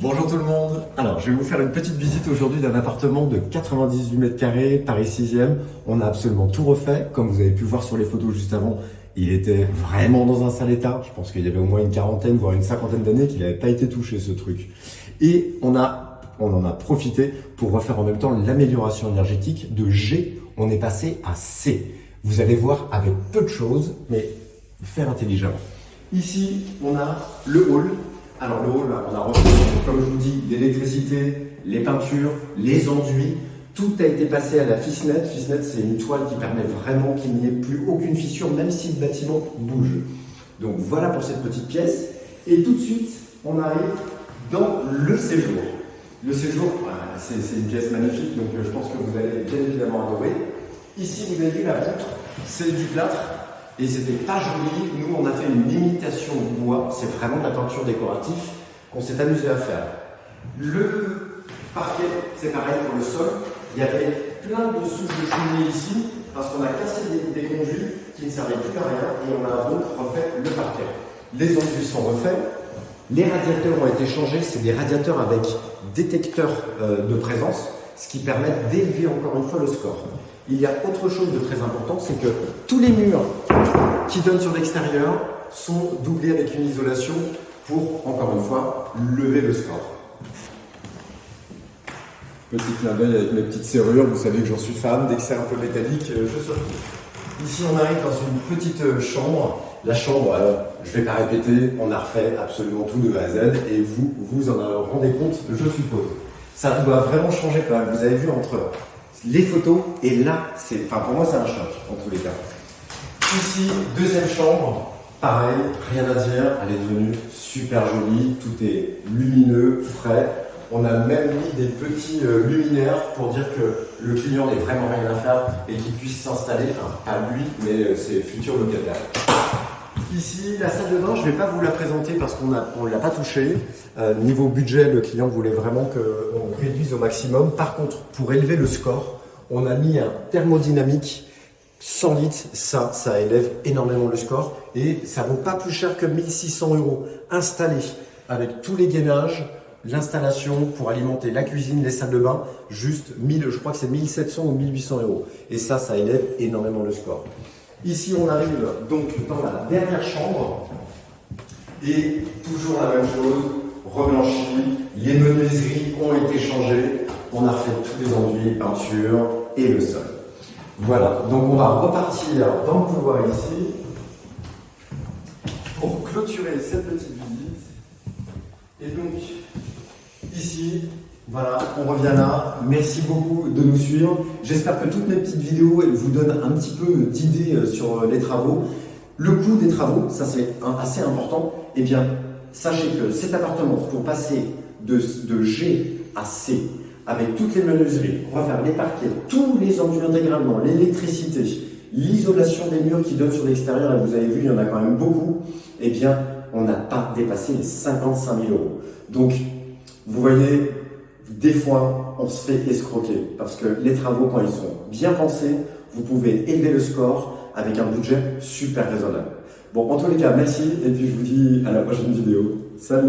Bonjour tout le monde. Alors, je vais vous faire une petite visite aujourd'hui d'un appartement de 98 mètres carrés, Paris 6e. On a absolument tout refait. Comme vous avez pu voir sur les photos juste avant, il était vraiment dans un sale état. Je pense qu'il y avait au moins une quarantaine, voire une cinquantaine d'années qu'il n'avait pas été touché, ce truc. Et on en a profité pour refaire en même temps l'amélioration énergétique. De G, on est passé à C. Vous allez voir avec peu de choses, mais faire intelligemment. Ici, on a le hall. Alors le hall, on a refait, comme je vous dis, l'électricité, les peintures, les enduits. Tout a été passé à la Fisnet. Fisnet, c'est une toile qui permet vraiment qu'il n'y ait plus aucune fissure, même si le bâtiment bouge. Donc voilà pour cette petite pièce. Et tout de suite, on arrive dans le séjour. Le séjour, c'est une pièce magnifique, donc je pense que vous allez bien évidemment adorer. Ici, vous avez vu la poutre, c'est du plâtre. Et c'était pas joli. Nous, on a fait une imitation de bois. C'est vraiment de la peinture décorative qu'on s'est amusé à faire. Le parquet, c'est pareil pour le sol. Il y avait plein de souches de cheminée ici parce qu'on a cassé des conduits qui ne servaient plus à rien et on a donc refait le parquet. Les enduits sont refaits. Les radiateurs ont été changés. C'est des radiateurs avec détecteur de présence, ce qui permet d'élever encore une fois le score. Il y a autre chose de très important, c'est que tous les murs qui donnent sur l'extérieur sont doublés avec une isolation pour, encore une fois, lever le score. Petit clin d'œil avec mes petites serrures, vous savez que j'en suis fan, dès que c'est un peu métallique, je saute. Ici, on arrive dans une petite chambre. La chambre, je ne vais pas répéter, on a refait absolument tout de A à Z et vous vous en rendez compte, je suppose. Ça doit vraiment changer quand même. Vous avez vu entre les photos et là, pour moi, c'est un choc en tous les cas. Ici, deuxième chambre, pareil, rien à dire, elle est devenue super jolie, tout est lumineux, frais. On a même mis des petits luminaires pour dire que le client n'est vraiment rien à faire et qu'il puisse s'installer, enfin pas lui, mais ses futurs locataires. Ici, la salle de bain, je ne vais pas vous la présenter parce qu'on ne l'a pas touchée. Niveau budget, le client voulait vraiment qu'on réduise au maximum. Par contre, pour élever le score, on a mis un thermodynamique 100 litres. Ça élève énormément le score et ça vaut pas plus cher que 1600 € installé avec tous les gainages, l'installation pour alimenter la cuisine, les salles de bain, juste 1000, je crois que c'est 1700 ou 1800 €. Et ça élève énormément le score. Ici, on arrive donc dans la dernière chambre et toujours la même chose, reblanchi, les menuiseries ont été changées, on a refait tous les enduits, peintures et le sol. Voilà, donc on va repartir dans le couloir ici pour clôturer cette petite visite. Et donc, ici, voilà, on revient là. Merci beaucoup de nous suivre. J'espère que toutes mes petites vidéos vous donnent un petit peu d'idées sur les travaux. Le coût des travaux, ça c'est assez important. Eh bien, sachez que cet appartement, pour passer de G à C, avec toutes les menuiseries, refaire les parquets, tous les enduits intégralement, l'électricité, l'isolation des murs qui donnent sur l'extérieur, et vous avez vu, il y en a quand même beaucoup, eh bien, on n'a pas dépassé les 55 000 €. Donc, vous voyez, des fois, on se fait escroquer parce que les travaux, quand ils sont bien pensés, vous pouvez élever le score avec un budget super raisonnable. Bon, en tous les cas, merci et puis je vous dis à la prochaine vidéo. Salut!